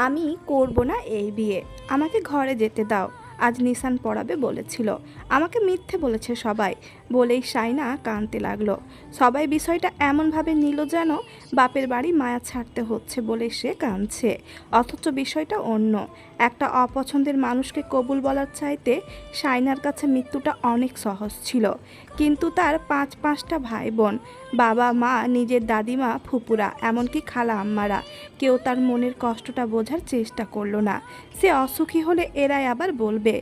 আমি করব না এই বিয়ে, আমাকে ঘরে যেতে দাও। আজ নিশান পড়াবে বলেছিল, আমাকে মিথ্যে বলেছে সবাই, বলেই শাইনা কাঁদতে লাগলো। সবাই বিষয়টা এমনভাবে নিল যেন বাপের বাড়ি মায়া ছাড়তে হচ্ছে বলে সে কাঁদছে, অথচ বিষয়টা অন্য। একটা অপছন্দের মানুষকে কবুল বলার চাইতে শাইনার কাছে মৃত্যুটা অনেক সহজ ছিল। কিন্তু তার পাঁচটা ভাই বোন, বাবা মা, নিজের দাদিমা, ফুপুরা, এমনকি খালা আম্মারা, কেউ তার মনের কষ্টটা বোঝার চেষ্টা করলো না। সে অসুখী হলে এরাই আবার বলবে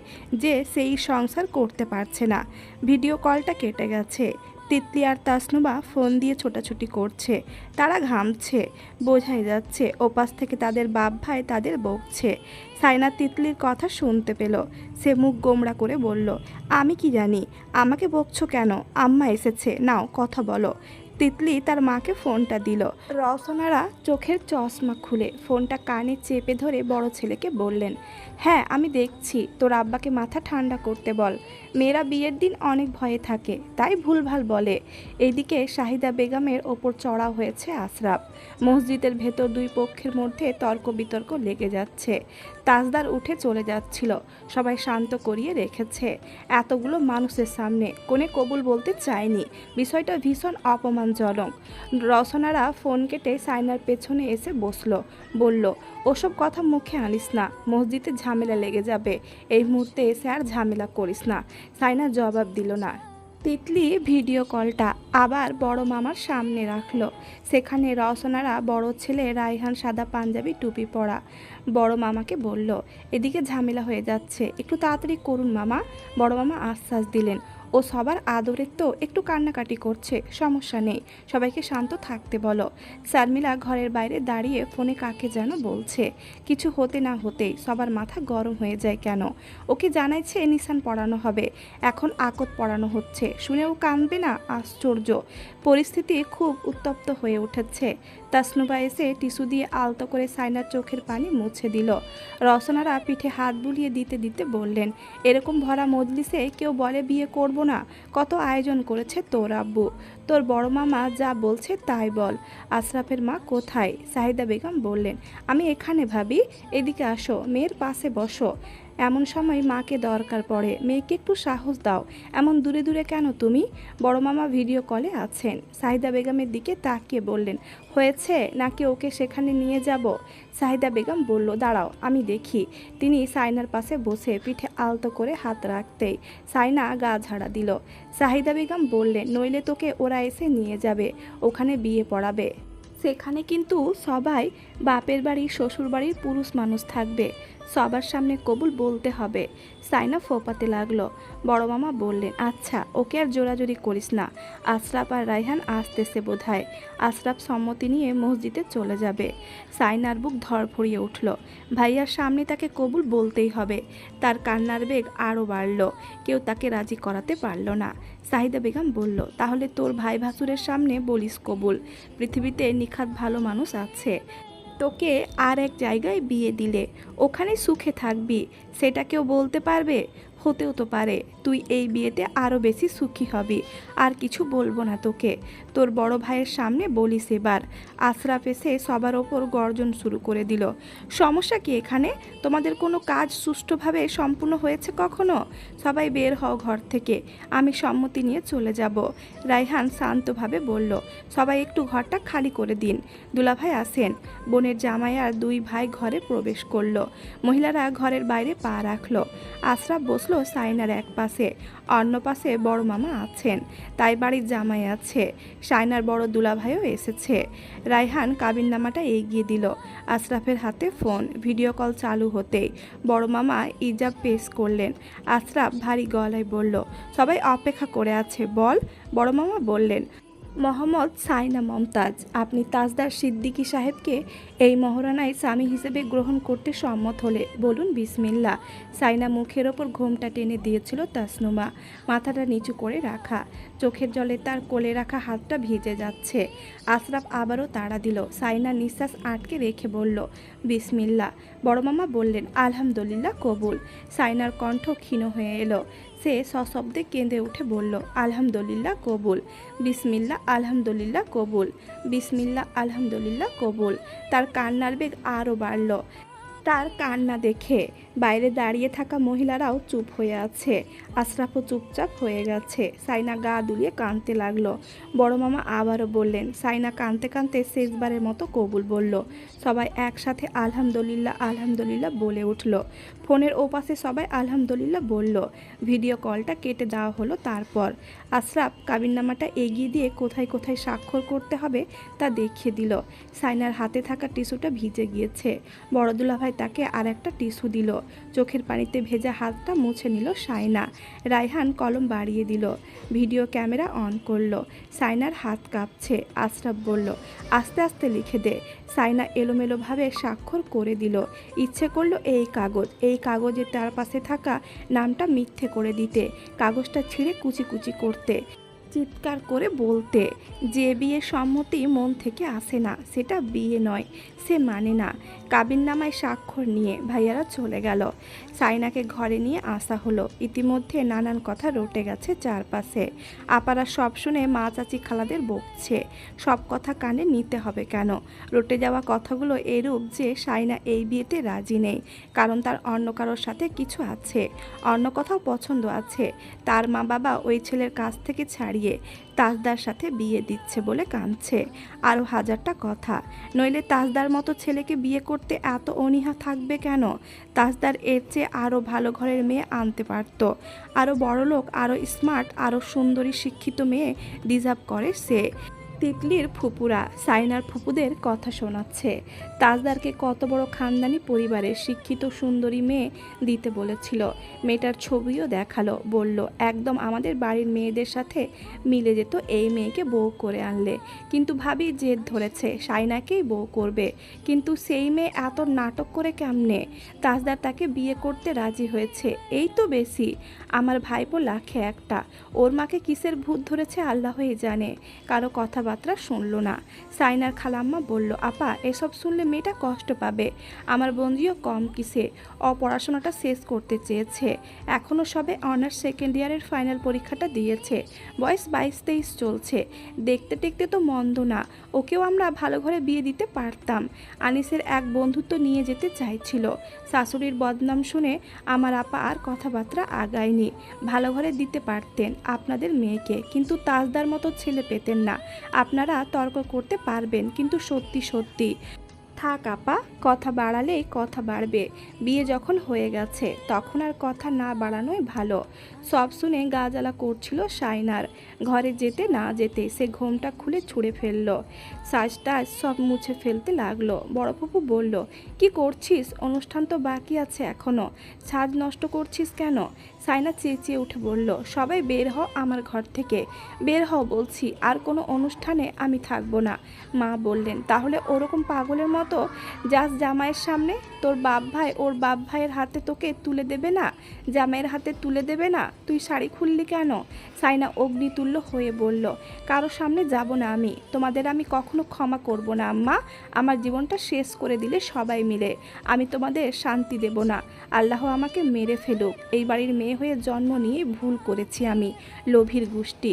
যে সেই সংসার করতে পারছে না। ভিডিও কলটা কেটে গেছে। তিতলি আর তাসনুবা ফোন দিয়ে ছোটাছুটি করছে, তারা ঘামছে, বোঝাই যাচ্ছে ওপাশ থেকে তাদের বাপ ভাই তাদের বকছে। সাইনা তিতলির কথা শুনতে পেল। সে মুখ গোমড়া করে বলল, আমি কি জানি, আমাকে বকছো কেন? আম্মা এসেছে, নাও কথা বলো। তিতলি তার মাকে ফোনটা দিল। রওশনারা চোখের চশমা খুলে ফোনটা কানে চেপে ধরে বড় ছেলেকে বললেন, হ্যাঁ আমি দেখছি, তোর আব্বাকে মাথা ঠান্ডা করতে বল। মেয়েরা বিয়ের দিন অনেক ভয়ে থাকে, তাই ভুলভাল বলে। এইদিকে শাহিদা বেগমের ওপর চড়াও হয়েছে আশরাফ। মসজিদের ভেতর দুই পক্ষের মধ্যে তর্ক বিতর্ক লেগে যাচ্ছে। তাজদার উঠে চলে যাচ্ছিল, সবাই শান্ত করিয়ে রেখেছে। এতগুলো মানুষের সামনে কোনে কবুল বলতে চায়নি, বিষয়টা ভীষণ অপমানজনক। রওশনারা ফোন কেটে সাইনার পেছনে এসে বসলো, বলল, ওসব কথা মুখে আনিস না, মসজিদে ঝামেলা লেগে যাবে, এই মুহূর্তে এসে আর ঝামেলা করিস না। সাইনা জবাব দিল না। তিতলি ভিডিও কলটা আবার বড় মামার সামনে রাখলো। সেখানে রওশনারা বড় ছেলে রায়হান সাদা পাঞ্জাবি টুপি পরা। বড় মামাকে বলল, এদিকে ঝামেলা হয়ে যাচ্ছে, একটু তাড়াতাড়ি করুন মামা। বড় মামা আশ্বাস দিলেন, ও সবার আদরের তো, একটু কান্নাকাটি করছে, সমস্যা নেই, সবাইকে শান্ত থাকতে বলো। শারমিলা ঘরের বাইরে দাঁড়িয়ে ফোনে কাকে যেন বলছে। কিছু হতে না হতেই সবার মাথা গরম হয়ে যায় কেন? ওকে জানাইছে নিশান পড়ানো হবে, এখন আকত পড়ানো হচ্ছে, শুনেও কাঁদবে না? আশ্চর্য! পরিস্থিতি খুব উত্তপ্ত হয়ে উঠেছে। তাসনুবা এসে টিস্যু দিয়ে আলতো করে সাইনার চোখের পানি মুছে দিল। রওশনারা পিঠে হাত বুলিয়ে দিতে দিতে বললেন, এরকম ভরা মজলিসে কেউ বলে বিয়ে করব না? কত আয়োজন করেছে তোর আব্বু, তোর বড় মামা যা বলছে তাই বল। আশরাফের মা কোথায়? সাহিদা বেগম বললেন, আমি এখানে ভাবি, এদিকে আসো, মেয়ের পাশে বসো। এমন সময় মাকে দরকার পড়ে, মেয়েকে একটু সাহস দাও, এমন দূরে দূরে কেন তুমি? বড় মামা ভিডিও কলে আছেন। সাহিদা বেগমের দিকে তাকিয়ে বললেন, হয়েছে নাকি ওকে সেখানে নিয়ে যাব? সাহিদা বেগম বলল, দাঁড়াও আমি দেখি। তিনি সাইনার পাশে বসে পিঠে আলতো করে হাত রাখতেই সাইনা গা ঝাড়া দিল। সাহিদা বেগম বললেন, নইলে তোকে ওরা এসে নিয়ে যাবে, ওখানে বিয়ে পড়াবে। সেখানে কিন্তু সবাই বাপের বাড়ি শ্বশুর বাড়ির পুরুষ মানুষ থাকবে, সবার সামনে কবুল বলতে হবে। সাইনা ফোপাতে লাগলো। বড় মামা বললেন, আচ্ছা ওকে আর জোরাজোরি করিস না, আশরাফ আর রায়হান আসতেছে বোধহয়। আশরাফ সম্মতি নিয়ে মসজিদে চলে যাবে। সাইনার বুক ধড়ফড়িয়ে উঠল। ভাইয়ার সামনে তাকে কবুল বলতেই হবে। তার কান্নার বেগ আরও বাড়ল। কেউ তাকে রাজি করাতে পারল না। সাহিদা বেগম বলল, তাহলে তোর ভাই ভাসুরের সামনে বলিস কবুল। পৃথিবীতে নিখাত ভালো মানুষ আছে, তোকে আর এক জায়গায় বিয়ে দিলে ওখানে সুখে থাকবি, সেটা কেউ বলতে পারবে? হতেও তো পারে তুই এই বিয়েতে আরও বেশি সুখী হবি। আর কিছু বলবো না তোকে, তোর বড় ভাইয়ের সামনে বলিস এবার। আশরাফ এসে সবার ওপর গর্জন শুরু করে দিল, সমস্যা কি এখানে? তোমাদের কোনো কাজ সুষ্ঠুভাবে সম্পূর্ণ হয়েছে কখনো? সবাই বের হও ঘর থেকে, আমি সম্মতি নিয়ে চলে যাব। রায়হান শান্তভাবে বলল, সবাই একটু ঘরটা খালি করে দিন। দুলাভাই আসেন। বোনের জামাই আর দুই ভাই ঘরে প্রবেশ করলো। মহিলারা ঘরের বাইরে পা রাখলো। আশরাফ বসলো সাইনার এক পাশে, অন্য পাশে বড় মামা আছেন, তাই বাড়ির জামাই আছে। সাইনার বড় দুলাভাইও এসেছে। রায়হান কাবিননামাটা এগিয়ে দিল। আশরাফের হাতে ফোন। ভিডিও কল চালু হতেই বড় মামা ইজাব পেশ করলেন। আশরাফ ভারী গলায় বলল, সবাই অপেক্ষা করে আছে, বল। বড় মামা বললেন, মোহাম্মদ সাইনা মমতাজ, আপনি তাজদার সিদ্দিকী সাহেবকে এই মহারানায় স্বামী হিসেবে গ্রহণ করতে সম্মত হলে বলুন বিসমিল্লা। সাইনা মুখের ওপর ঘোমটা টেনে দিয়েছিল তাসনুমা, মাথাটা নিচু করে রাখা, চোখের জলে তার কোলে রাখা হাতটা ভিজে যাচ্ছে। আশরাফ আবারও তাড়া দিল। সাইনা নিঃশ্বাস আটকে রেখে বলল, বিসমিল্লা। বড় মামা বললেন, আলহামদুলিল্লাহ কবুল। সাইনার কণ্ঠ ক্ষীণ হয়ে এলো। সে সশব্দে কেঁদে উঠে বলল, আলহামদুলিল্লাহ কবুল, বিসমিল্লা, আলহামদুলিল্লাহ কবুল, বিসমিল্লা, আলহামদুলিল্লাহ কবুল। তার কান্নার বেগ আরও বাড়ল। তার কান্না দেখে বাইরে দাঁড়িয়ে থাকা মহিলারাও চুপ হয়ে আছে। আশরাফও চুপচাপ হয়ে গেছে। সাইনা গা দুলিয়ে কাঁদতে লাগলো। বড় মামা আবারও বললেন। সাইনা কাঁদতে কাঁদতে শেষবারের মতো কবুল বলল। সবাই একসাথে আলহামদুলিল্লাহ আলহামদুলিল্লাহ বলে উঠল। ফোনের ওপাশে সবাই আলহামদুলিল্লাহ বলল। ভিডিও কলটা কেটে দেওয়া হলো। তারপর আশরাফ কাবিননামাটা এগিয়ে দিয়ে কোথায় কোথায় স্বাক্ষর করতে হবে তা দেখিয়ে দিল। সাইনার হাতে থাকা টিস্যুটা ভিজে গিয়েছে। বড় দুলাভাই তাকে আর একটা টিস্যু দিল। চোখের পানিতে ভেজা হাতটা মুছে নিল সাইনা। রায়হান কলম বাড়িয়ে দিল। ভিডিও ক্যামেরা অন করলো। সাইনার হাত কাঁপছে। আশরাফ বলল, আস্তে আস্তে লিখে দে। সাইনা এলোমেলোভাবে স্বাক্ষর করে দিল। ইচ্ছে করলো এই কাগজে তার পাশে থাকা নামটা মিথ্যে করে দিতে, কাগজটা ছিঁড়ে কুচি কুচি করতে, চিৎকার করে বলতে, যে বিয়ের সম্মতি মন থেকে আসে না সেটা বিয়ে নয়, সে মানে না। কাবিননামায় স্বাক্ষর নিয়ে ভাইয়ারা চলে গেল। সাইনাকে ঘরে নিয়ে আসা হলো। ইতিমধ্যে নানান কথা রটে গেছে চারপাশে। আপারা সব শুনে মা চাচি খালাদের বকছে। সব কথা কানে নিতে হবে কেন? রটে যাওয়া কথাগুলো এরূপ যে সাইনা এই বিয়েতে রাজি নেই, কারণ তার অন্য কারোর সাথে কিছু আছে, অন্য কোথাও পছন্দ আছে। তার মা বাবা ওই ছেলের কাছ থেকে ছাড়িয়ে তাজদার সাথে বিয়ে দিচ্ছে বলে কাঁদছে। আরও হাজারটা কথা। নইলে তাজদার মতো ছেলেকে বিয়ে করতে এত অনীহা থাকবে কেন? তাজদার এর চেয়ে আরও ভালো ঘরের মেয়ে আনতে পারত। আরও বড়লোক, আরও স্মার্ট, আরও সুন্দরী শিক্ষিত মেয়ে ডিজার্ভ করে সে। তিতলির ফুপুরা সাইনার ফুপুদের কথা শোনাচ্ছে। তাজদারকে কত বড় খানদানি পরিবারের শিক্ষিত সুন্দরী মেয়ে দিতে বলেছিল। মেয়েটার ছবিও দেখালো। বলল, একদম আমাদের বাড়ির মেয়েদের সাথে মিলে যেত এই মেয়েকে বউ করে আনলে। কিন্তু ভাবি জেদ ধরেছে সাইনাকেই বউ করবে। কিন্তু সেই মেয়ে এত নাটক করে কেমনে? তাজদার তাকে বিয়ে করতে রাজি হয়েছে, এই তো বেশি। আমার ভাইপো লাখে একটা। ওর মাকে কিসের ভূত ধরেছে আল্লাহই জানে। কারো কথাবার্তা শুনল না। সাইনার খালাম্মা বলল, আপা এসব শুনলে মেয়েটা কষ্ট পাবে। আমার বন্ধুও কম কিসে, পড়াশোনাটা শেষ করতে চেয়েছে। এখনও সবে অনার্স সেকেন্ড ইয়ারের ফাইনাল পরীক্ষাটা দিয়েছে। বয়স 22-23 চলছে। দেখতে দেখতে তো মন্দ না। ওকেও আমরা ভালো ঘরে বিয়ে দিতে পারতাম। আনিসের এক বন্ধুত্ব নিয়ে যেতে চাইছিল। শাশুড়ির বদনাম শুনে আমার আপা আর কথাবার্তা আগায়নি। ভালো ঘরে দিতে পারতেন আপনাদের মেয়েকে, কিন্তু তাজদার মতো ছেলে পেতেন না। আপনারা তর্ক করতে পারবেন, কিন্তু সত্যি সত্যি থাক আপা, কথা বাড়ালেই কথা বাড়বে। বিয়ে যখন হয়ে গেছে তখন আর কথা না বাড়ানোই ভালো। সব শুনে গা জ্বালা করছিল সাইনার। ঘরে যেতে না যেতে সে ঘোমটা খুলে ছুঁড়ে ফেলল। সাজটা সব মুছে ফেলতে লাগলো। বড় ফুপু বলল, কি করছিস? অনুষ্ঠান তো বাকি আছে এখনো, সাজ নষ্ট করছিস কেন? সাইনা চেঁচিয়ে উঠে বলল, সবাই বের হও আমার ঘর থেকে, বের হও বলছি, আর কোনো অনুষ্ঠানে আমি থাকবো না। মা বললেন, তাহলে ওরকম পাগলের মতো যাস জামাইয়ের সামনে? তোর বাপ ভাই ওর বাপ ভাইয়ের হাতে তোকে তুলে দেবে না? জামাইয়ের হাতে তুলে দেবে না? তুই শাড়ি খুললি কেন? সাইনা অগ্নিতুল্য হয়ে বলল, কারো সামনে যাব না আমি। তোমাদের আমি কখনো ক্ষমা করব না আম্মা। আমার জীবনটা শেষ করে দিলে সবাই মিলে। আমি তোমাদের শান্তি দেব না। আল্লাহ আমাকে মেরে ফেলুক। এই বাড়ির মেয়ে হয়ে জন্ম নিয়ে ভুল করেছি আমি, লোভীর গোষ্ঠী।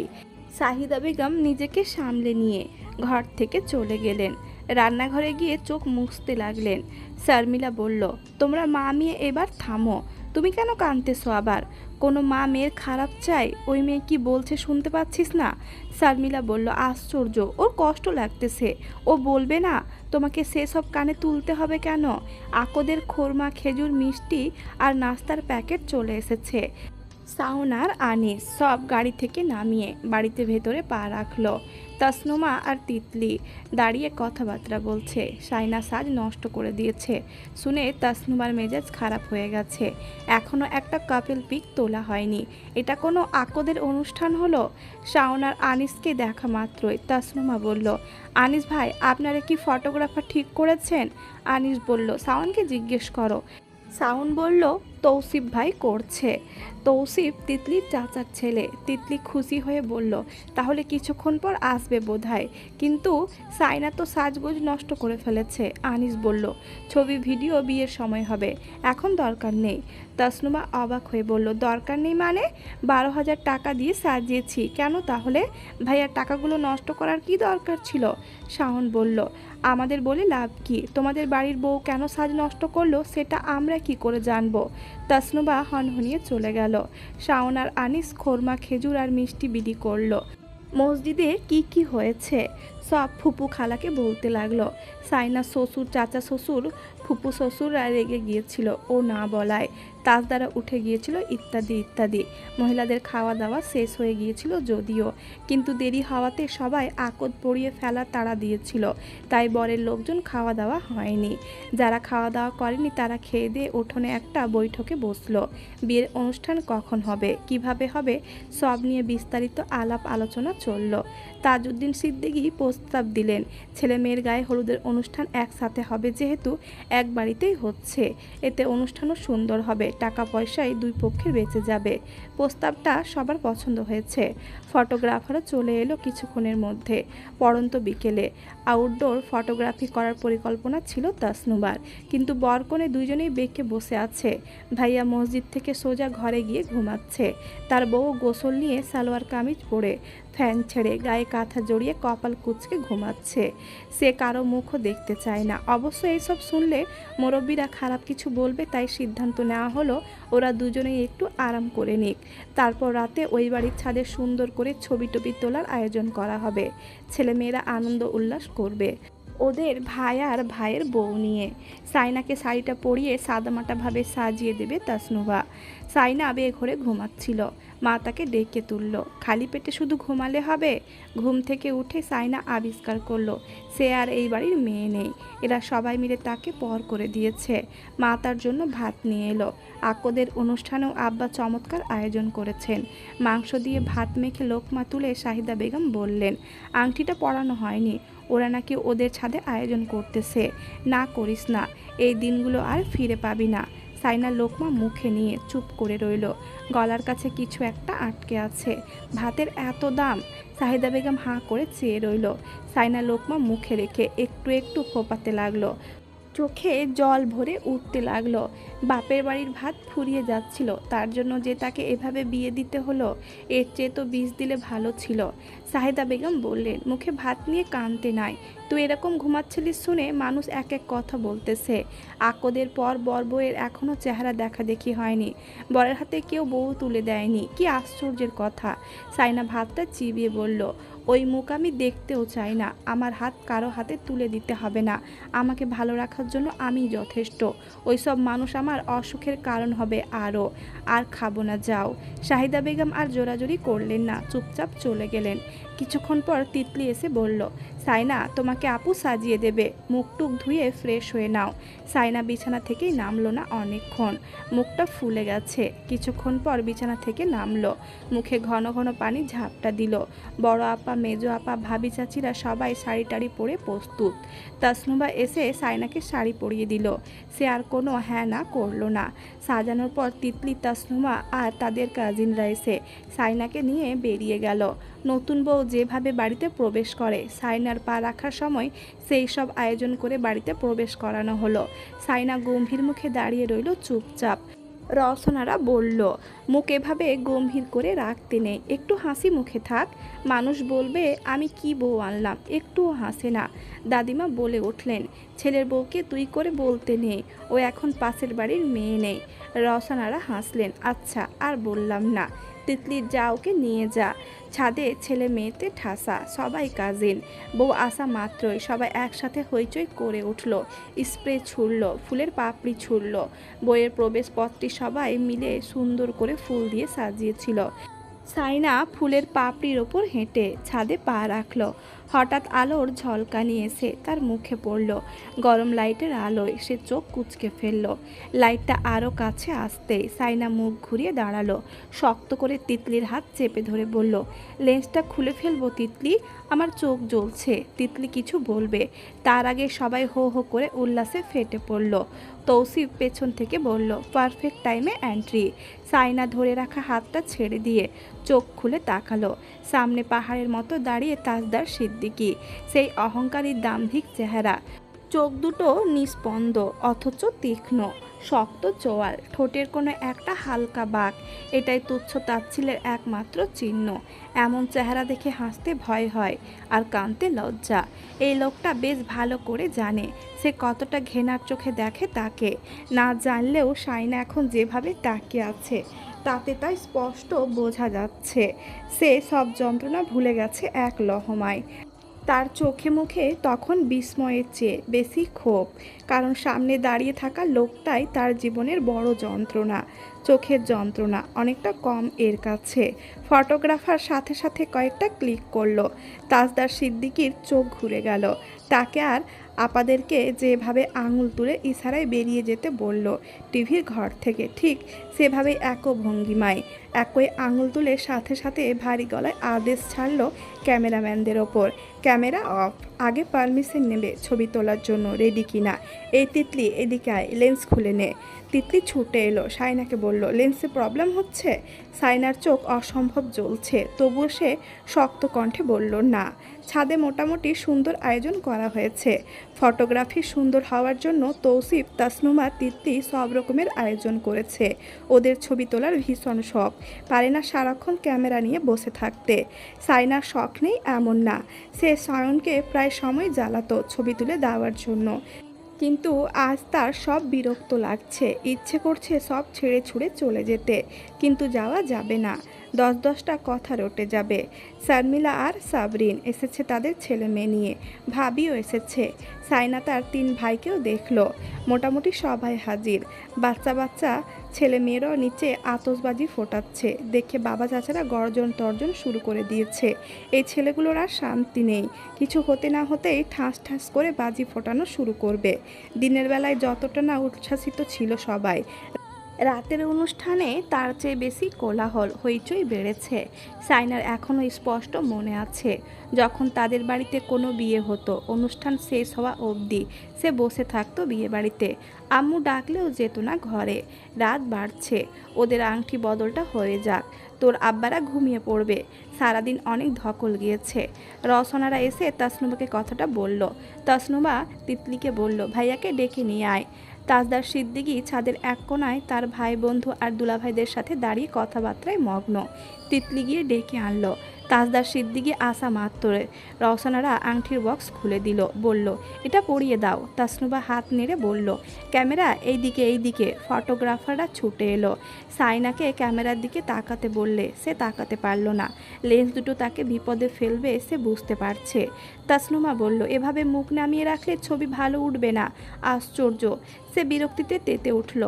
সাহিদা বেগম নিজেকে সামলে নিয়ে ঘর থেকে চলে গেলেন। রান্নাঘরে গিয়ে চোখ মুছতে লাগলেন। শর্মিলা বলল, তোমরা মা মেয়ে এবার থামো। তুমি কেন কাঁদতেছো আবার? কোনো মা মেয়ের খারাপ চাই? ওই মেয়ে কি বলছে শুনতে পাচ্ছিস না? শর্মিলা বলল, আশ্চর্য, ওর কষ্ট লাগতেছে, ও বলবে না? তোমাকে সেসব কানে তুলতে হবে কেন? আকদের খোরমা, খেজুর, মিষ্টি আর নাস্তার প্যাকেট চলে এসেছে। শাওন আর আনিস সব গাড়ি থেকে নামিয়ে বাড়িতে ভেতরে পা রাখলো। তাসনুমা আর তিতলি দাঁড়িয়ে কথাবার্তা বলছে। সাইনা সাজ নষ্ট করে দিয়েছে শুনে তাসনুমার মেজাজ খারাপ হয়ে গেছে। এখনও একটা কাপল পিক তোলা হয়নি। এটা কোনো আকদের অনুষ্ঠান হলো? শাওন আর আনিসকে দেখা মাত্রই তাসনুমা বলল, আনিস ভাই, আপনারা কি ফটোগ্রাফার ঠিক করেছেন? আনিস বলল, শাওনকে জিজ্ঞেস করো। শাওন বলল, তৌসিফ ভাই করছে। তৌসিফ তিতলির চাচার ছেলে। তিতলি খুশি হয়ে বলল, তাহলে কিছুক্ষণ পর আসবে বোধহয়। কিন্তু সাইনা তো সাজগোজ নষ্ট করে ফেলেছে। আনিস বলল, ছবি ভিডিও বিয়ের সময় হবে, এখন দরকার নেই। তাসনুমা অবাক হয়ে বলল, দরকার নেই মানে? 12,000 টাকা দিয়ে সাজিয়েছি, কেন তাহলে? ভাইয়ার টাকাগুলো নষ্ট করার কি দরকার ছিল? শাওন বলল, আমাদের বলে লাভ কি? তোমাদের বাড়ির বউ কেন সাজ নষ্ট করলো সেটা আমরা কি করে জানবো? তাসনুবা হনহনিয়ে চলে গেল। শাওন আর আনিস খোরমা, খেজুর আর মিষ্টি বিলি করলো। মসজিদে কি কি হয়েছে সব ফুপু খালাকে বলতে লাগলো। সাইনা শ্বশুর, চাচা শ্বশুর, ফুপু শ্বশুররা রেগে গিয়েছিল ও না বলায়, তাজদারা উঠে গিয়েছিল, ইত্যাদি ইত্যাদি। মহিলাদের খাওয়া দাওয়া শেষ হয়ে গিয়েছিল যদিও, কিন্তু দেরি হওয়াতে সবাই আকদ পড়িয়ে ফেলার তাড়া দিয়েছিল, তাই বরের লোকজন খাওয়া দাওয়া হয়নি। যারা খাওয়া দাওয়া করেনি তারা খেয়ে দিয়ে উঠোনে একটা বৈঠকে বসলো। বিয়ের অনুষ্ঠান কখন হবে, কিভাবে হবে, সব নিয়ে বিস্তারিত আলাপ আলোচনা চলল। তাজউদ্দিন সিদ্দিকী প্রস্তাব দিলেন, ছেলে মেয়ের গায়ে হলুদের অনুষ্ঠান একসাথে হবে, যেহেতু এক বাড়িতেই হচ্ছে, এতে অনুষ্ঠানও সুন্দর হবে, টাকা পয়সায় দুই পক্ষের বেঁচে যাবে। প্রস্তাবটা সবার পছন্দ হয়েছে। ফটোগ্রাফারও চলে এলো কিছুক্ষণের মধ্যে। পড়ন্ত বিকেলে আউটডোর ফটোগ্রাফি করার পরিকল্পনা ছিল তাসনুবার, কিন্তু বরকনে দুইজনেই বেঁকে বসে আছে। ভাইয়া মসজিদ থেকে সোজা ঘরে গিয়ে ঘুমাচ্ছে। তার বউ গোসল নিয়ে সালোয়ার কামিজ পরে ফ্যান ছেড়ে গায়ে কাঁথা জড়িয়ে কপাল কুঁচকে ঘুমাচ্ছে। সে কারো মুখও দেখতে চায় না। অবশ্য এইসব শুনলে মুরব্বীরা খারাপ কিছু বলবে, তাই সিদ্ধান্ত নেওয়া হলো ওরা দুজনেই একটু আরাম করে নিক। তারপর রাতে ওই বাড়ির ছাদে সুন্দর করে ছবি টবি তোলার আয়োজন করা হবে। ছেলেমেয়েরা আনন্দ উল্লাস করবে ওদের ভাই আর ভাইয়ের বউ নিয়ে। সাইনাকে শাড়িটা পরিয়ে সাদামাটাভাবে সাজিয়ে দেবে তাসনুভা। সাইনা বেঘরে ঘুমাচ্ছিল। মা তাকে ডেকে তুলল। খালি পেটে শুধু ঘুমালে হবে? ঘুম থেকে উঠে সাইনা আবিষ্কার করলো সে আর এই বাড়ির মেয়ে নেই। এরা সবাই মিলে তাকে পর করে দিয়েছে। মা তার জন্য ভাত নিয়ে এলো। আকদের অনুষ্ঠানেও আব্বা চমৎকার আয়োজন করেছেন। মাংস দিয়ে ভাত মেখে লোকমা তুলে শাহিদা বেগম বললেন, আংটিটা পরানো হয়নি, ওরা নাকি ওদের ছাদে আয়োজন করতেছে। না করিস না, এই দিনগুলো আর ফিরে পাবি না। সাইনা লোকমা মুখে নিয়ে চুপ করে রইল। গলার কাছে কিছু একটা আটকে আছে। ভাতের এত দাম? শাহিদা বেগম হাঁ করে চেয়ে রইল। সাইনা লোকমা মুখে রেখে একটু একটু ফোপাতে লাগলো। চোখে জল ভরে উঠতে লাগলো। বাপের বাড়ির ভাত ফুরিয়ে যাচ্ছিল, তার জন্য যে তাকে এভাবে বিয়ে দিতে হলো, এর চেয়ে তো বিষ দিলে ভালো ছিল। শাহিদা বেগম বললেন, মুখে ভাত নিয়ে কানতে নাই। তুই এরকম ঘুমাচ্ছিলিস শুনে মানুষ এক এক কথা বলতেছে। আকদের পর বর বউয়ের এখনও চেহারা দেখা দেখি হয়নি। বরের হাতে কেউ বউ তুলে দেয়নি, কি আশ্চর্যের কথা। সাইনা ভাতটা চিবিয়ে বলল, ওই মুখ আমি দেখতেও চাই না। আমার হাত কারো হাতে তুলে দিতে হবে না। আমাকে ভালো রাখার জন্য আমি যথেষ্ট। ওইসব মানুষ আমার অসুখের কারণ হবে আরও। আর খাবো না, যাও। শাহিদা বেগম আর জোরাজোরি করলেন না, চুপচাপ চলে গেলেন। কিছুক্ষণ পর তিতলি এসে বলল, সাইনা, তোমাকে আপু সাজিয়ে দেবে, মুখটুক ধুয়ে ফ্রেশ হয়ে নাও। সাইনা বিছানা থেকেই নামলো না অনেকক্ষণ। মুখটা ফুলে গেছে। কিছুক্ষণ পর বিছানা থেকে নামলো। মুখে ঘন ঘন পানি ঝাপটা দিল। বড় আপা, মেজো আপা, ভাবি চাচিরা সবাই শাড়ি টাড়ি পরে প্রস্তুত। তাসনুবা এসে সাইনাকে শাড়ি পরিয়ে দিল। সে আর কোনো হ্যাঁ না করলো না। সাজানোর পর তিতলি, তাসনুমা আর তাদের কাজিনরা এসে সাইনাকে নিয়ে বেরিয়ে গেল। নতুন বউ যেভাবে বাড়িতে প্রবেশ করে, সাইনার পা রাখার সময় সেই সব আয়োজন করে বাড়িতে প্রবেশ করানো হলো। সাইনা গম্ভীর মুখে দাঁড়িয়ে রইল চুপচাপ। রওশনারা বলল, মুখ এভাবে গম্ভীর করে রাখতে নেই, একটু হাসি মুখে থাক। মানুষ বলবে আমি কি বউ আনলাম, একটুও হাসে না। দাদিমা বলে উঠলেন, ছেলের বউকে তুই করে বলতে নেই, ও এখন পাশের বাড়ির মেয়ে নেই। রওশনারা হাসলেন। আচ্ছা, আর বললাম না। তিতলির যা, ওকে নিয়ে যা। ছাদে ছেলে মেয়েতে ঠাসা, সবাই কাজিন। বউ আসা মাত্রই সবাই একসাথে হইচই করে উঠল। স্প্রে ছুড়ল, ফুলের পাপড়ি ছুড়ল। বইয়ের প্রবেশ পথটি সবাই মিলে সুন্দর করে ফুল দিয়ে সাজিয়েছিল। সাইনা ফুলের পাপড়ির ওপর হেঁটে ছাদে পা রাখল। হঠাৎ আলোর ঝলকানি এসে তার মুখে পড়ল। গরম লাইটের আলোয় সে চোখ কুঁচকে ফেলল। লাইটটা আরও কাছে আসতেই সাইনা মুখ ঘুরিয়ে দাঁড়ালো। শক্ত করে তিতলির হাত চেপে ধরে বলল, লেন্সটা খুলে ফেলবো তিতলি, আমার চোখ জ্বলছে। তিতলি কিছু বলবে তার আগে সবাই হো হো করে উল্লাসে ফেটে পড়ল। তৌসিফ পেছন থেকে বলল, পারফেক্ট টাইমে এন্ট্রি। সাইনা ধরে রাখা হাতটা ছেড়ে দিয়ে চোখ খুলে তাকালো। সামনে পাহাড়ের মতো দাঁড়িয়ে তাজদার সিদ্দিকী, সেই অহংকারী দাম্ভিক চেহারা। চোখ দুটো নিস্পন্দ অথচ তীক্ষ্ণ, শক্ত চোয়াল, ঠোঁটের কোনো একটা হালকা বাঁক। এটাই তুচ্ছ তাচ্ছিলের একমাত্র চিহ্ন। এমন চেহারা দেখে হাসতে ভয় হয় আর কাঁদতে লজ্জা। এই লোকটা বেশ ভালো করে জানে সে কতটা ঘৃণার চোখে দেখে তাকে। না জানলেও সাইনা এখন যেভাবে তাকিয়ে আছে তাতে তাই স্পষ্ট বোঝা যাচ্ছে সে সব যন্ত্রণা ভুলে গেছে এক লহমায়। তার চোখে মুখে তখন বিস্ময়ের চেয়ে বেশি ক্ষোভ, কারণ সামনে দাঁড়িয়ে থাকা লোকটাই তার জীবনের বড় যন্ত্রণা। চোখের যন্ত্রণা অনেকটা কম এর কাছে। ফটোগ্রাফার সাথে সাথে কয়েকটা ক্লিক করলো। তাজদার সিদ্দিকীর চোখ ঘুরে গেল। তাকে আর আপাদেরকে যেভাবে আঙুল তুলে ইশারায় বেরিয়ে যেতে বলল টিভির ঘর থেকে, ঠিক সেভাবেই একই ভঙ্গিমায় একই আঙুল তুলে সাথে সাথে ভারী গলায় আদেশ ছাড়ল ক্যামেরাম্যানদের ওপর, ক্যামেরা অফ, আগে পারমিশন নেবে ছবি তোলার জন্য, রেডি কিনা। এই তিতলি এদিকে আয়, লেন্স খুলে নে। তিতলি ছুটে এলো, সাইনাকে বলল, লেন্সে প্রবলেম হচ্ছে। সাইনার চোখ অসম্ভব জ্বলছে, তবুও সে শক্ত কণ্ঠে বলল, না। ছাদে মোটামুটি সুন্দর আয়োজন করা হয়েছে। ফটোগ্রাফি সুন্দর হওয়ার জন্য তৌসিফ, তাসনুমা, তিতলি সব রকমের আয়োজন করেছে। ওদের ছবি তোলার ভীষণ শখ, পারে না সারাক্ষণ ক্যামেরা নিয়ে বসে থাকতে। সাইনার শখ নেই এমন না, সে সায়নকে প্রায় সময় জ্বালাতো ছবি তুলে দেওয়ার জন্য, কিন্তু আজ তার সব বিরক্ত লাগছে। ইচ্ছে করছে সব ছেড়ে ছুড়ে চলে যেতে, কিন্তু যাওয়া যাবে না। 10-10টা কথা রটে যাবে। শর্মিলা আর সাবরিন এসেছে তাদের ছেলে মেয়ে নিয়ে, ভাবিও এসেছে। সাইনা তার 3 ভাইকেও দেখলো। মোটামুটি সবাই হাজির। বাচ্চা বাচ্চা ছেলে মেয়েরাও নিচে আতশবাজি ফোটাচ্ছে দেখে বাবা চাচারা গর্জন তর্জন শুরু করে দিয়েছে। এই ছেলেগুলোর আর শান্তি নেই, কিছু হতে না হতেই ঠাস ঠাস করে বাজি ফোটানো শুরু করবে। দিনের বেলায় যতটা না উচ্ছ্বাসিত ছিল সবাই, রাতের অনুষ্ঠানে তার চেয়ে বেশি কোলাহল হইচই বেড়েছে। সাইনার এখনও স্পষ্ট মনে আছে যখন তাদের বাড়িতে কোনো বিয়ে হতো, অনুষ্ঠান শেষ হওয়া অবধি সে বসে থাকতো বিয়ে বাড়িতে। আম্মু ডাকলেও যেত না ঘরে। রাত বাড়ছে, ওদের আংটি বদলটা হয়ে যাক, তোর আব্বারা ঘুমিয়ে পড়বে, সারাদিন অনেক ধকল গিয়েছে। রসনারা এসে তাসনুমাকে কথাটা বলল। তাসনুমা তিতলিকে বলল, ভাইয়াকে ডেকে নিয়ে আয়। তাজদার সিদ্দিকী ছাদের এক কোণায় তার ভাই বন্ধু আর দুলাভাইদের সাথে দাঁড়িয়ে কথাবার্তায় মগ্ন। তিতলি গিয়ে ডেকে আনলো। তাজদার সিদ্দিকী আসা মাত্রে রওশনারা আংটির বক্স খুলে দিল, বলল, এটা পরিয়ে দাও। তাসনুবা হাত নেড়ে বলল, ক্যামেরা এইদিকে এইদিকে। ফটোগ্রাফাররা ছুটে এলো। সাইনাকে ক্যামেরার দিকে তাকাতে বললে সে তাকাতে পারল না। লেন্স দুটো তাকে বিপদে ফেলবে সে বুঝতে পারছে। তাসনুমা বলল, এভাবে মুখ নামিয়ে রাখলে ছবি ভালো উঠবে না। আশ্চর্য, সে বিরক্তিতে তেতে উঠল।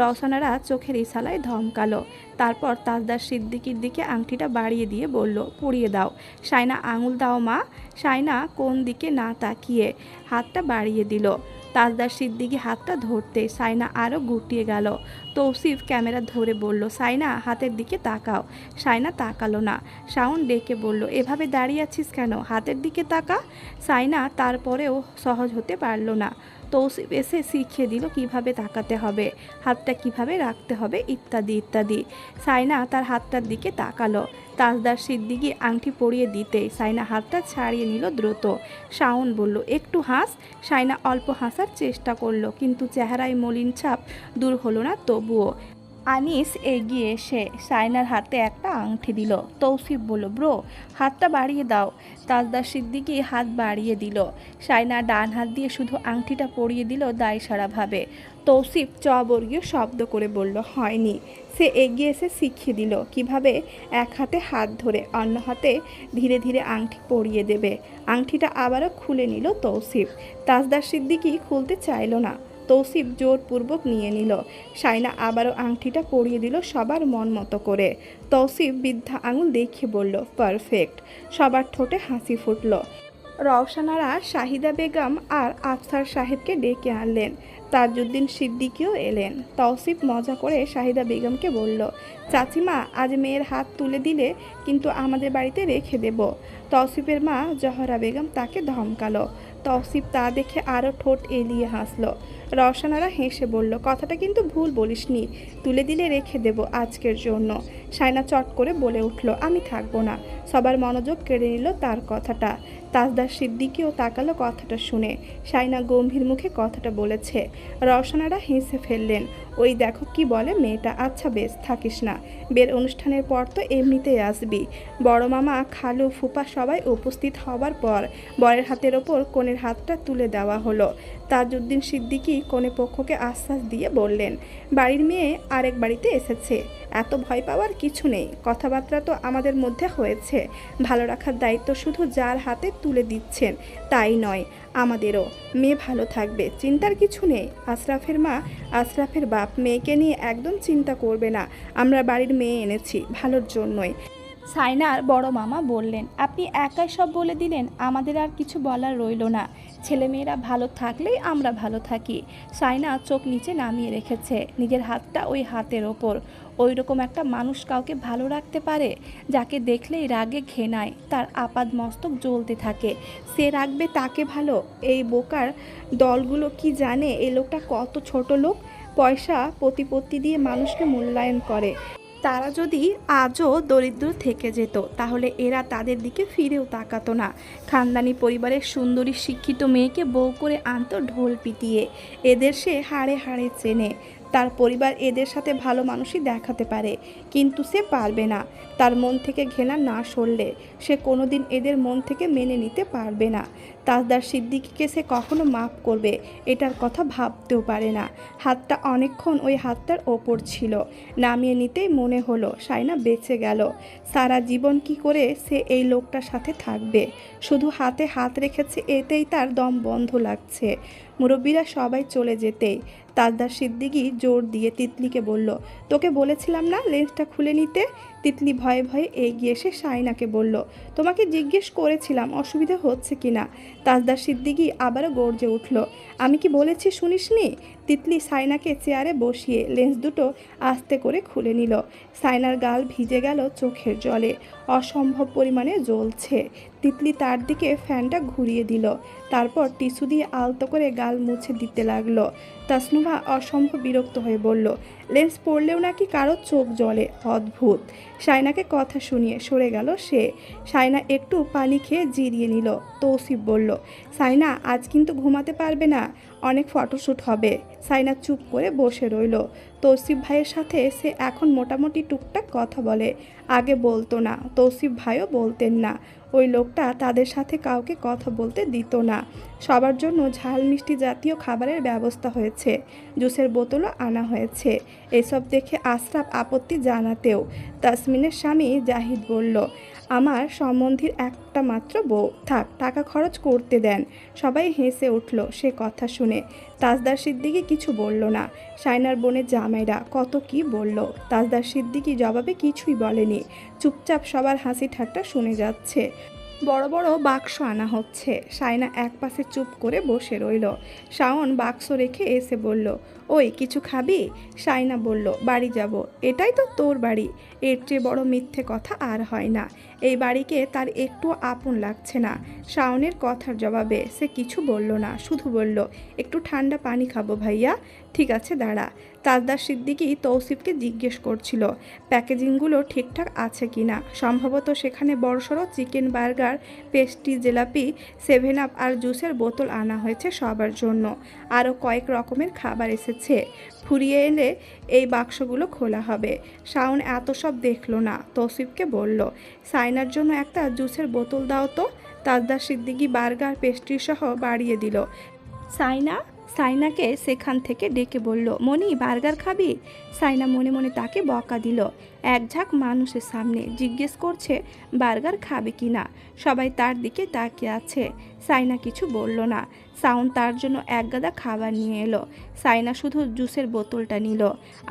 রওশনারা চোখের ইশারায় ধমকালো। তারপর তাজদার সিদ্দিকীর দিকে আংটিটা বাড়িয়ে দিয়ে বলল, পরিয়ে দাও। সাইনা, আঙুল দাও মা। সাইনা কোন দিকে না তাকিয়ে হাতটা বাড়িয়ে দিল। তাজদার সিদ্দিকী হাতটা ধরতে সাইনা আরও গুটিয়ে গেল। তৌসিফ ক্যামেরা ধরে বলল, সাইনা হাতের দিকে তাকাও। সাইনা তাকালো না। শাওন ডেকে বলল, এভাবে দাঁড়িয়ে আছিস কেন, হাতের দিকে তাকা। সাইনা তারপরেও সহজ হতে পারল না। তৌসিফ এসে শিখিয়ে দিল কিভাবে তাকাতে হবে, হাতটা কিভাবে রাখতে হবে, ইত্যাদি ইত্যাদি। সাইনা তার হাতটার দিকে তাকালো। তাজদার সিদ্দিকী আংটি পরিয়ে দিতেই সাইনা হাতটা ছাড়িয়ে নিল দ্রুত। শাওন বলল, একটু হাস। সাইনা অল্প হাসার চেষ্টা করলো, কিন্তু চেহারায় মলিন ছাপ দূর হলো না তবুও। আনিস এগিয়ে এসে সাইনার হাতে একটা আংটি দিল। তৌসিফ বলল, ব্রো হাতটা বাড়িয়ে দাও। তাজদার সিদ্দিকী হাত বাড়িয়ে দিল। সাইনা ডান হাত দিয়ে শুধু আংটিটা পরিয়ে দিল দায়সারাভাবে। তৌসিফ চবর্গীয় শব্দ করে বলল, হয়নি। সে এগিয়ে এসে শিখিয়ে দিল কিভাবে এক হাতে হাত ধরে অন্য হাতে ধীরে ধীরে আংটি পরিয়ে দেবে। আংটিটা আবারও খুলে নিল তৌসিফ। তাজদার সিদ্দিকী খুলতে চাইল না। তৌসিফ জোরপূর্বক নিয়ে নিল। সাইনা আবারও আংটিটা পরিয়ে দিল সবার মন মতো করে। তৌসিফ বৃদ্ধা আঙুল দেখিয়ে বলল, পারফেক্ট। সবার ঠোঁটে হাসি ফুটল। রওশনারা শাহিদা বেগম আর আফসার সাহেবকে ডেকে আনলেন। তাজউদ্দিন সিদ্দিকীও এলেন। তৌসিফ মজা করে শাহিদা বেগমকে বলল, চাচিমা আজ মেয়ের হাত তুলে দিলে কিন্তু আমাদের বাড়িতে রেখে দেব। তৌসিফের মা জহরা বেগম তাকে ধমকালো। তৌসিফ তা দেখে আরও ঠোঁট এলিয়ে হাসলো। রওশনারা হেসে বলল, কথাটা কিন্তু ভুল বলিসনি, তুলে দিলে রেখে দেব আজকের জন্য। সায়না চট করে বলে উঠল, আমি থাকবো না। সবার মনোযোগ কেড়ে নিল তার কথাটা। তাজদার সিদ্দিকীও তাকালো কথাটা শুনে। সায়না গম্ভীর মুখে কথাটা বলেছে। রওশনারা হেসে ফেললেন। ওই দেখো কি বলে মেয়েটা, আচ্ছা বেশ থাকিস না, বের অনুষ্ঠানের পর তো এমনিতেই আসবি। বড় মামা, খালু, ফুপা সবাই উপস্থিত হবার পর বরের হাতের ওপর কনের হাতটা তুলে দেওয়া হলো। তাজউদ্দিন সিদ্দিকী কনে পক্ষকে আশ্বাস দিয়ে বললেন, বাড়ির মেয়ে আরেক বাড়িতে এসেছে, এত ভয় পাওয়ার কিছু নেই। কথাবার্তা তো আমাদের মধ্যে হয়েছে, ভালো রাখার দায়িত্ব শুধু যার হাতে তুলে দিচ্ছেন তাই নয়, আমাদেরও। মেয়ে ভালো থাকবে, চিন্তার কিছু নেই। আশরাফের মা, আশরাফের বাপ মেয়েকে নিয়ে একদম চিন্তা করবে না, আমরা বাড়ির মেয়ে এনেছি ভালোর জন্যই। সাইনার বড় মামা বললেন, আপনি একাই সব বলে দিলেন, আমাদের আর কিছু বলার রইল না। ছেলেমেয়েরা ভালো থাকলেই আমরা ভালো থাকি। সাইনা চোখ নিচে নামিয়ে রেখেছে, নিজের হাতটা ওই হাতের ওপর। ওই রকম একটা মানুষ কাউকে ভালো রাখতে পারে, যাকে দেখলেই রাগে ঘেনায় তার আপাদ মস্তক জ্বলতে থাকে, সে রাখবে তাকে ভালো? এই বোকার দলগুলো কি জানে এই লোকটা কত ছোট লোক, পয়সা প্রতিপত্তি দিয়ে মানুষকে মূল্যায়ন করে। তারা যদি আজও দরিদ্র থেকে যেত তাহলে এরা তাদের দিকে ফিরেও তাকাতো না। খানদানি পরিবারের সুন্দরী শিক্ষিত মেয়েকে বউ করে আনতো ঢোল পিটিয়ে। এদের সে হাড়ে হাড়ে চেনে। তার পরিবার এদের সাথে ভালো মানুষই দেখাতে পারে, কিন্তু সে পারবে না। তার মন থেকে ঘৃণা না সরলে সে কোনোদিন এদের মন থেকে মেনে নিতে পারবে না। তাজদার সিদ্দিকীকে সে কখনো মাফ করবে এটার কথা ভাবতেও পারে না। হাতটা অনেকক্ষণ ওই হাতটার ওপর ছিল, নামিয়ে নিতেই মনে হলো সায়না বেঁচে গেল। সারা জীবন কি করে সে এই লোকটার সাথে থাকবে? শুধু হাতে হাত রেখেছে এতেই তার দম বন্ধ লাগছে। মুরব্বীরা সবাই চলে যেতেই তাজদার সিদ্দিকী জোর দিয়ে তিতলিকে বলল, তোকে বলেছিলাম না লেন্সটা খুলে নিতে? তিতলি ভয়ে ভয়ে এগিয়ে এসে সায়নাকে বলল, তোমাকে জিজ্ঞেস করেছিলাম অসুবিধা হচ্ছে কি না। তাজদার সিদ্দিকী আবারও গর্জে উঠল, আমি কি বলেছি শুনিসনি? তিতলি সায়নাকে চেয়ারে বসিয়ে লেন্স দুটো আস্তে করে খুলে নিল। সায়নার গাল ভিজে গেল চোখের জলে, অসম্ভব পরিমাণে জ্বলছে। তিতলি তার দিকে ফ্যানটা ঘুরিয়ে দিল, তারপর টিস্যু দিয়ে আলতো করে গাল মুছে দিতে লাগলো। তাসনুভা অসম্ভব বিরক্ত হয়ে বলল, লেন্স পড়লেও নাকি কারো চোখ জ্বলে, অদ্ভুত। সায়নাকে কথা শুনিয়ে সরে গেল সে। সায়না একটু পানি খেয়ে জিরিয়ে নিল। তৌসিফ বলল, সায়না আজ কিন্তু ঘুমাতে পারবে না, অনেক ফটোশ্যুট হবে। সায়না চুপ করে বসে রইল। তৌসিফ ভাইয়ের সাথে সে এখন মোটামুটি টুকটাক কথা বলে, আগে বলতো না। তৌসিফ ভাইও বলতেন না। ওই লোকটা তাদের সাথে কাউকে কথা বলতে দিত না। সবার জন্য ঝাল মিষ্টি জাতীয় খাবারের ব্যবস্থা হয়েছে, জুসের বোতলও আনা হয়েছে। এসব দেখে আশরাফ আপত্তি জানাতেও তাসমিনের স্বামী জাহিদ বলল, আমার সম্বন্ধীর একটা মাত্র বউ, থাক, টাকা খরচ করতে দেন। সবাই হেসে উঠল সে কথা শুনে। তাজদার সিদ্দিকী কিছু বলল না। সায়নার বোনের জামাইরা কত কি বলল, তাজদার সিদ্দিকী জবাবে কিছুই বলেনি, চুপচাপ সবার হাসি ঠাট্টা শুনে যাচ্ছে। বড় বড় বাক্স আনা হচ্ছে। সায়না এক পাশে চুপ করে বসে রইল। শাওন বাক্স রেখে এসে বলল, ওই কিছু খাবি? সায়না বলল, বাড়ি যাব। এটাই তো তোর বাড়ি, এর চেয়ে বড় মিথ্যে কথা আর হয় না। এই বাড়িকে তার একটু আপন লাগছে না। শাওনের কথার জবাবে সে কিছু বলল না, শুধু বলল, একটু ঠান্ডা পানি খাবো ভাইয়া। ঠিক আছে দাঁড়া। তাজদার সিদ্দিকী তৌসিফকে জিজ্ঞেস করছিল প্যাকেজিংগুলো ঠিকঠাক আছে কি না। সম্ভবত সেখানে বড়সড় chicken burger, pastry, jalebi, 7 up আর জুসের বোতল আনা হয়েছে সবার জন্য। আরও কয়েক রকমের খাবার এসেছে। ফুরিয়ে এলে এই বাক্সগুলো খোলা হবে। শাওন এত সব দেখলো না, তৌসিফকে বলল, সায়নার জন্য একটা জুসের বোতল দাও তো। তাজদার সিদ্দিকী বার্গার, পেস্ট্রি সহ বাড়িয়ে দিল। সায়নাকে সেখান থেকে ডেকে বলল, মনি বার্গার খাবি? সায়না মনে মনে তাকে বকা দিল। এক ঝাঁক মানুষের সামনে জিজ্ঞেস করছে বার্গার খাবে কি না। সবাই তার দিকে তাকিয়ে আছে। সায়না কিছু বলল না। সাউন্ড তার জন্য এক গাদা খাবার নিয়ে এলো। সাইনা শুধু জুসের বোতলটা নিল,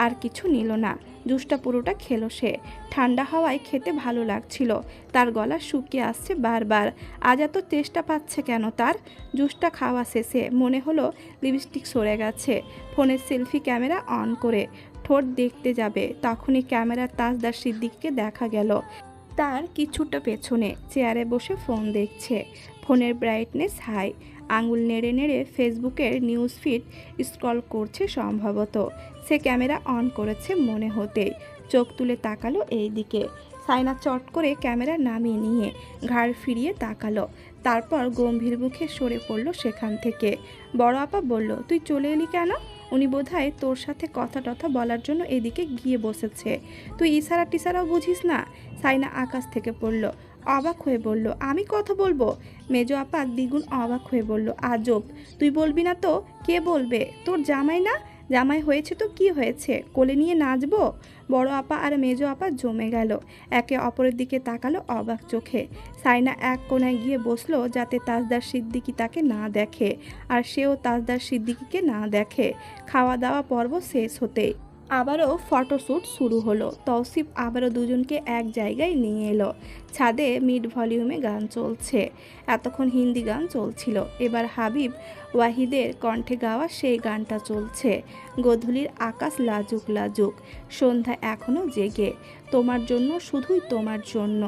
আর কিছু নিল না। জুসটা পুরোটা খেলো সে। ঠান্ডা হাওয়ায় খেতে ভালো লাগছিল। তার গলা শুকিয়ে আসছে বারবার। আজ এত চেষ্টা পাচ্ছে কেন তার? জুসটা খাওয়া শেষে মনে হলো লিপস্টিক সরে গেছে। ফোনের সেলফি ক্যামেরা অন করে ঠোঁট দেখতে যাবে, তখনই ক্যামেরার তাজদার সিদ্দিককে দেখা গেল। তার কিছুটা পেছনে চেয়ারে বসে ফোন দেখছে। ফোনের ব্রাইটনেস হাই। আঙুল নেড়ে নেড়ে ফেসবুকের নিউজ ফিড স্ক্রল করছে সম্ভবত। সে ক্যামেরা অন করেছে মনে হতেই চোখ তুলে তাকালো এই দিকে। সাইনা চট করে ক্যামেরা নামিয়ে নিয়ে ঘাড় ফিরিয়ে তাকালো। তারপর গম্ভীর মুখে সরে পড়ল সেখান থেকে। বড় আপা বলল, তুই চলে এলি কেন? উনি বোধহয় তোর সাথে কথা টথা বলার জন্য এদিকে গিয়ে বসেছে। তুই ইশারা টিশারাও বুঝিস না? সাইনা আকাশ থেকে পড়ল। অবাক হয়ে বলল, আমি কথা বলবো? মেজো আপা দ্বিগুণ অবাক হয়ে বলল, আজব! তুই বলবি না তো কে বলবে? তোর জামাই না? জামাই হয়েছে তো কি হয়েছে, কোলে নিয়ে নাচবো? বড় আপা আর মেজো আপা জমে গেল। একে অপরের দিকে তাকালো অবাক চোখে। সাইনা এক কোণায় গিয়ে বসলো যাতে তাজদার সিদ্দিকী তাকে না দেখে, আর সেও তাজদার সিদ্দিকীকে না দেখে। খাওয়া দাওয়া পর্ব শেষ হতেই আবারও ফটোশ্যুট শুরু হলো। তৌসিফ আবারও দুজনকে এক জায়গায় নিয়ে এলো। ছাদে মিড ভলিউমে গান চলছে। এতক্ষণ হিন্দি গান চলছিল, এবার হাবিব ওয়াহিদের কণ্ঠে গাওয়া সেই গানটা চলছে। গোধূলির আকাশ লাজুক লাজুক, সন্ধ্যা এখনও জেগে, তোমার জন্য, শুধুই তোমার জন্য।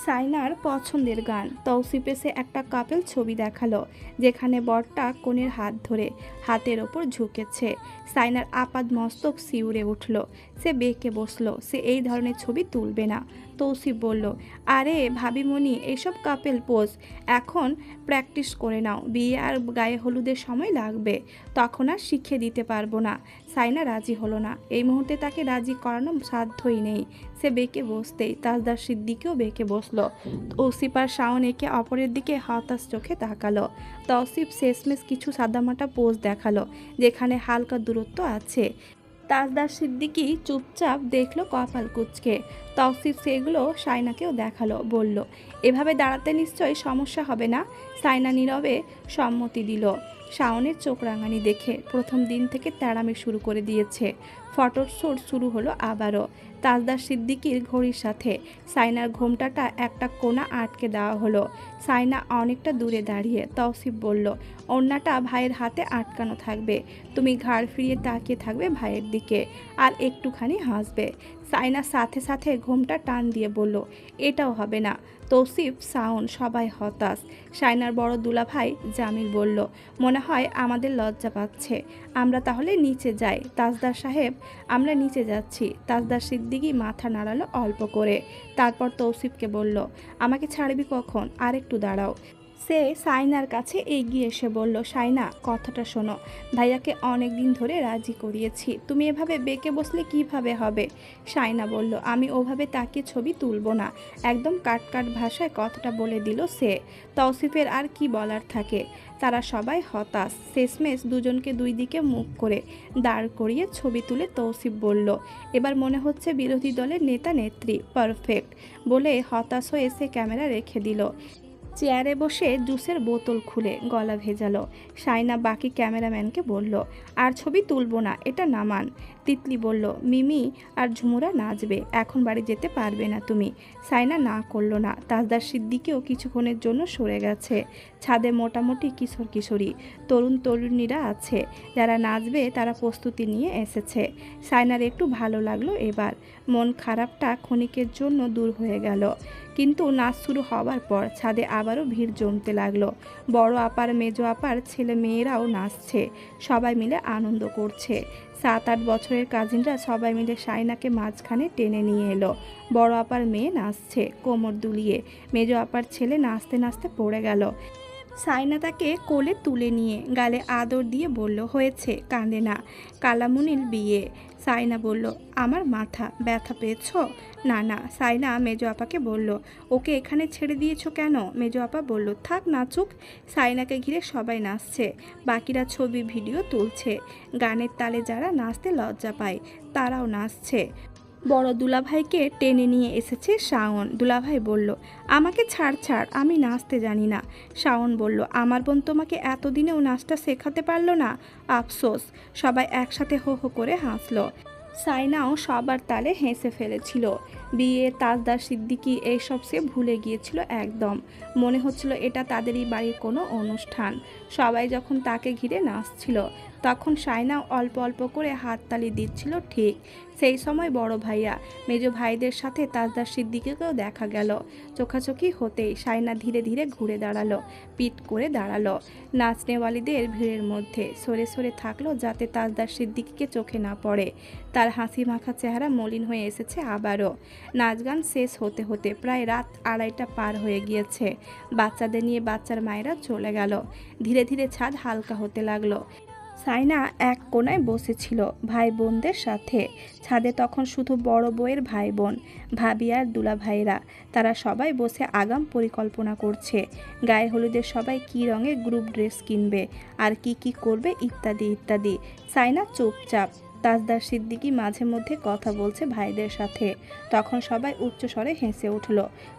সাইনার পছন্দের গান। তৌসিফ এসে একটা কাপেল ছবি দেখালো, যেখানে বরটা কনের হাত ধরে হাতের ওপর ঝুঁকেছে। সাইনার আপাদ মস্তক শিউরে উঠল। সে বেঁকে বসলো। সে এই ধরনের ছবি তুলবে না। তৌসিফ বলল, আরে ভাবিমণি, এইসব কাপেল পোজ এখন প্র্যাকটিস করে নাও, বিয়ে আর গায়ে হলুদের সময় লাগবে, তখন আর শিখিয়ে দিতে পারবো না। সাইনা রাজি হলো না। এই মুহূর্তে তাকে রাজি করানো সাধ্যই নেই। সে বেঁকে বসতেই তাজদার সিদ্দিকেও বেঁকে বসলো। তৌসিফ আর শাওন একে অপরের দিকে হতাশ চোখে তাকালো। তৌসিফ শেষমেশ কিছু সাদামাটা পোজ দেখালো, যেখানে হালকা দূরত্ব আছে। তাজদার সিদ্দিকী চুপচাপ দেখলো কপাল কুঁচকে। তৌসিফ সেগুলো সাইনাকেও দেখালো, বলল, এভাবে দাঁড়াতে নিশ্চয়ই সমস্যা হবে না? সাইনা নীরবে সম্মতি দিল। শাওনের চোখ রাঙানি দেখে প্রথম দিন থেকে তেড়ামি শুরু করে দিয়েছে। ফটোর শ্যুট শুরু হলো আবারও। তাজদার সিদ্দিকীর ঘড়ির সাথে সাইনার ঘোমটাটা একটা কোণা আটকে দেওয়া হলো। সাইনা অনেকটা দূরে দাঁড়িয়ে। তৌসিফ বলল, ওড়নাটা ভাইয়ের হাতে আটকানো থাকবে, তুমি ঘাড় ফিরিয়ে তাকিয়ে থাকবে ভাইয়ের দিকে, আর একটুখানি হাসবে। সাইনা সাথে সাথে ঘোমটা টান দিয়ে বলল, এটাও হবে না। তৌসিফ, শাওন সবাই হতাশ। সাইনার বড় দুলাভাই জামিল বলল, মনে হয় আমাদের লজ্জা পাচ্ছে, আমরা তাহলে নিচে যাই। তাজদার সাহেব, আমরা নিচে যাচ্ছি। তাজদার সিদ্দিকী মাথা নাড়ালো অল্প করে। তারপর তৌসিফকে বলল, আমাকে ছাড়বি কখন? আর একটু দাঁড়াও। সে সাইনার কাছে এগিয়ে এসে বলল, সাইনা, কথাটা শোনো, ভাইয়াকে অনেক দিন ধরে রাজি করিয়েছি, তুমি এভাবে বেঁকে বসলে কিভাবে হবে? সাইনা বলল, আমি ওভাবে তাকিয়ে ছবি তুলবো না। একদম কাট ভাষায় কথাটা বলে দিল সে। তৌসিফের আর কি বলার থাকে। তারা সবাই হতাশ। শেষমেশ দুজনকে দুই দিকে মুখ করে দাঁড় করিয়ে ছবি তুলে তৌসিফ বলল, এবার মনে হচ্ছে বিরোধী দলের নেতা নেত্রী, পারফেক্ট, বলে হতাশ হয়ে সে ক্যামেরা রেখে দিল। চেয়ারে বসে জুসের বোতল খুলে গলা ভেজালো। সাইনা বাকি ক্যামেরাম্যানকে বলল, আর ছবি তুলবো না, এটা নামান। তিতলি বলল, মিমি আর ঝুমুরা নাচবে, এখন বাড়ি যেতে পারবে না তুমি। সাইনা না করলো না। তাজদার সিদ্দিকেও কিছুক্ষণের জন্য সরে গেছে। ছাদে মোটামুটি কিশোর কিশোরী, তরুণ তরুণীরা আছে। যারা নাচবে তারা প্রস্তুতি নিয়ে এসেছে। সাইনার একটু ভালো লাগলো এবার। মন খারাপটা ক্ষণিকের জন্য দূর হয়ে গেল। কিন্তু নাচ শুরু হওয়ার পর ছাদে আবারও ভিড় জমতে লাগলো। বড় আপার, মেজো আপার ছেলে মেয়েরাও নাচছে। সবাই মিলে আনন্দ করছে। 7-8 বছরের কাজিনরা সবাই মিলে সাইনাকে মাঝখানে টেনে নিয়ে এলো। বড় আপার মেয়ে নাচছে কোমর দুলিয়ে। মেজো আপার ছেলে নাচতে নাচতে পড়ে গেল। সাইনা তাকে কোলে তুলে নিয়ে গালে আদর দিয়ে বলল, হয়েছে, কাঁদে না, কালামুনির বিয়ে। সাইনা বলল, আমার মাথা ব্যথা পেয়েছ? না না। সাইনা মেজো আপাকে বলল, ওকে এখানে ছেড়ে দিয়েছো কেন? মেজো আপা বলল, থাক নাচুক। সাইনাকে ঘিরে সবাই নাচছে। বাকিরা ছবি ভিডিও তুলছে। গানের তালে যারা নাচতে লজ্জা পায় তারাও নাচছে। বড় দুলাভাইকে টেনে নিয়ে এসেছে শাওন। দুলাভাই বলল, আমাকে ছাড় ছাড়, আমি নাচতে জানি না। শাওন বলল, আমার বোন তোমাকে এতদিনেও নাচটা শেখাতে পারলো না, আফসোস। সবাই একসাথে হো হো করে হাসলো। সাইনাও সবার তালে হেসে ফেলেছিল। বিয়ে, তাজদার, সিদ্দিকী এইসব সে ভুলে গিয়েছিল একদম। মনে হচ্ছিল এটা তাদেরই বাড়ির কোনো অনুষ্ঠান। সবাই যখন তাকে ঘিরে নাচছিল তখন সাইনাও অল্প অল্প করে হাততালি দিচ্ছিল। ঠিক সেই সময় বড় ভাইয়া মেজ ভাইদের সাথে তাজদার সিদ্দিকীকেও দেখা গেল। চোখাচোখি হতেই সাইনা ধীরে ধীরে ঘুরে দাঁড়ালো, পিট করে দাঁড়ালো নাচনেওয়ালিদের ভিড়ের মধ্যে। সরে সরে থাকলো যাতে তাজদার সিদ্দিকীকে চোখে না পড়ে। তার হাসি মাখা চেহারা মলিন হয়ে এসেছে আবারও। নাচ গান শেষ হতে হতে প্রায় রাত 2:30 পার হয়ে গিয়েছে। বাচ্চাদের নিয়ে বাচ্চার মায়েরা চলে গেল। ধীরে ধীরে ছাদ হালকা হতে লাগলো। সাইনা এক কোণায় বসেছিল ভাই বোনদের সাথে। ছাদে তখন শুধু বড় বউয়ের ভাই বোন, ভাবি আর দুলা ভাইরা। তারা সবাই বসে আগাম পরিকল্পনা করছে। গায়ে হলুদের সবাই কী রঙের গ্রুপ ড্রেস কিনবে আর কি করবে ইত্যাদি ইত্যাদি। সাইনা চুপচাপ। তাজদার সিদ্দিকী মাঝে মধ্যে কথা বলছে ভাইদের সাথে। তখন সবাই উচ্চস্বরে হেসে উঠল।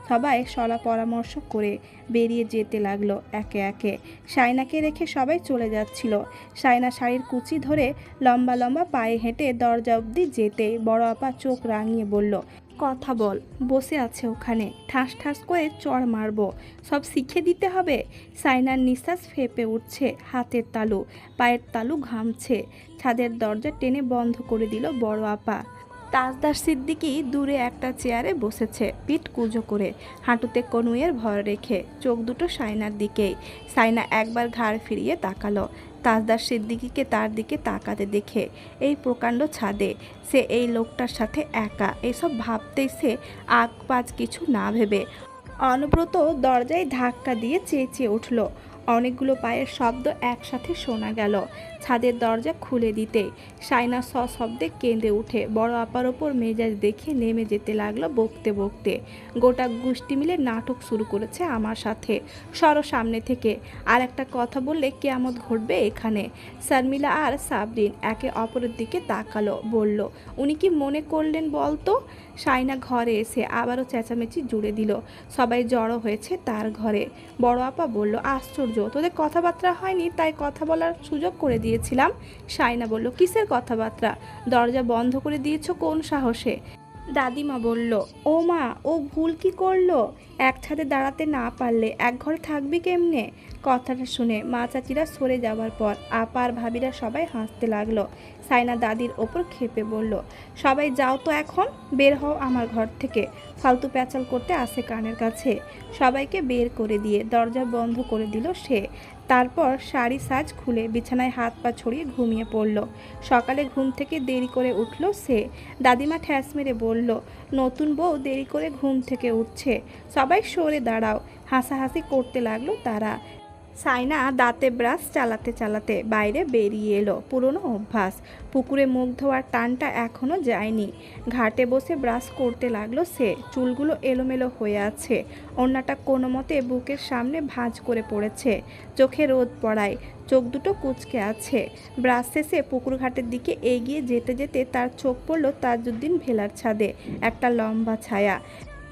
সবাই সলা পরামর্শ করে বেরিয়ে যেতে লাগলো একে একে। সাইনাকে রেখে সবাই চলে যাচ্ছিল। সাইনা শাড়ির কুচি ধরে লম্বা লম্বা পায়ে হেঁটে দরজা অবধি যেতেই বড় আপা চোখ রাঙিয়ে বলল, কথা বল, বসে আছে ওখানে, ঠাস ঠাস করে চড় মারবো, সব শিখে দিতে হবে। সাইনার নিঃশ্বাস ফেঁপে উঠছে, হাতের তালু পায়ের তালু ঘামছে। ছাদের দরজা টেনে বন্ধ করে দিল বড় আপা। তাজদার সিদ্দিকী দূরে একটা চেয়ারে বসেছে, পিঠ কুঁজো করে, হাঁটুতে কনুইয়ের ভর রেখে, চোখ দুটো সাইনার দিকেই। সাইনা একবার ঘাড় ফিরিয়ে তাকালো। তাজদার সিদ্দিকীকে তার দিকে তাকাতে দেখে এই প্রকাণ্ড ছাদে সে এই লোকটার সাথে একা, এসব ভাবতেই সে আগপাজ কিছু না ভেবে অনবরত দরজায় ধাক্কা দিয়ে চেঁচিয়ে উঠল। অনেকগুলো পায়ের শব্দ একসাথে শোনা গেল। ছাদের দরজা খুলে দিতেই সাইনা সশব্দে কেঁদে উঠে বড় আপার ওপর মেজাজ দেখে নেমে যেতে লাগলো বকতে বকতে। গোটা গোষ্ঠী মিলে নাটক শুরু করেছে আমার সাথে, সরো সামনে থেকে, আর একটা কথা বললে কেয়ামত ঘটবে এখানে। শর্মিলা আর সাবরিন একে অপরের দিকে তাকালো, বলল, উনি কি মনে করলেন বলতো? সাইনা ঘরে এসে আবারও চেঁচামেচি জুড়ে দিল। সবাই জড়ো হয়েছে তার ঘরে। বড় আপা বলল, আশ্চর্য, তোদের কথাবার্তা হয়নি তাই কথা বলার সুযোগ করে দিয়েছিলাম। সাইনা বলল, কিসের কথাবার্তা? দরজা বন্ধ করে দিয়েছ কোন সাহসে? দাদিমা বলল, ও মা, ও ভুল কি করলো? এক ছাদে দাঁড়াতে না পারলে এক ঘরে থাকবি কেমনে? কথাটা শুনে মা চাচিরা সরে যাওয়ার পর আপা আর ভাবিরা সবাই হাসতে লাগলো। সাইনা দাদির ওপর ক্ষেপে বলল, সবাই যাও তো এখন, বের হও আমার ঘর থেকে, ফালতু প্যাচাল করতে আসে কানের কাছে। সবাইকে বের করে দিয়ে দরজা বন্ধ করে দিল সে। তারপর শাড়ি সাজ খুলে বিছানায় হাত পা ছড়িয়ে ঘুমিয়ে পড়ল। সকালে ঘুম থেকে দেরি করে উঠল সে। দাদিমা ঠ্যাস মেরে বলল, নতুন বউ দেরি করে ঘুম থেকে উঠছে, সবাই সরে দাঁড়াও। হাসাহাসি করতে লাগলো তারা। সাইনা দাঁতে ব্রাশ চালাতে চালাতে বাইরে বেরিয়ে এলো। পুরনো অভ্যাস, পুকুরে মুখ ধোয়ার টানটা এখনও যায়নি। ঘাটে বসে ব্রাশ করতে লাগলো সে। চুলগুলো এলোমেলো হয়ে আছে, ওড়নাটা কোনো মতে বুকের সামনে ভাঁজ করে পড়েছে। চোখে রোদ পড়ায় চোখ দুটো কুঁচকে আছে। ব্রাশ শেষে পুকুর ঘাটের দিকে এগিয়ে যেতে যেতে তার চোখ পড়ল তাজউদ্দিন ভেলার ছাদে, একটা লম্বা ছায়া,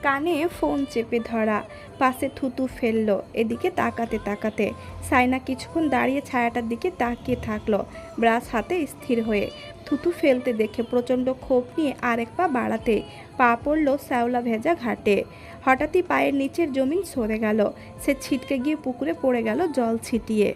কানে ফোন চেপে ধরা, পাশে থুতু ফেললো। এদিকে তাকাতে তাকাতে সাইনা কিছুক্ষণ দাঁড়িয়ে ছায়াটার দিকে তাকিয়ে থাকলো, ব্রাশ হাতে স্থির হয়ে। থুতু ফেলতে দেখে প্রচণ্ড ক্ষোভ নিয়ে আরেক পা বাড়াতে পা পড়ল শ্যাওলা ভেজা ঘাটে। হঠাৎই পায়ের নিচের জমিন সরে গেল। সে ছিটকে গিয়ে পুকুরে পড়ে গেল জল ছিটিয়ে।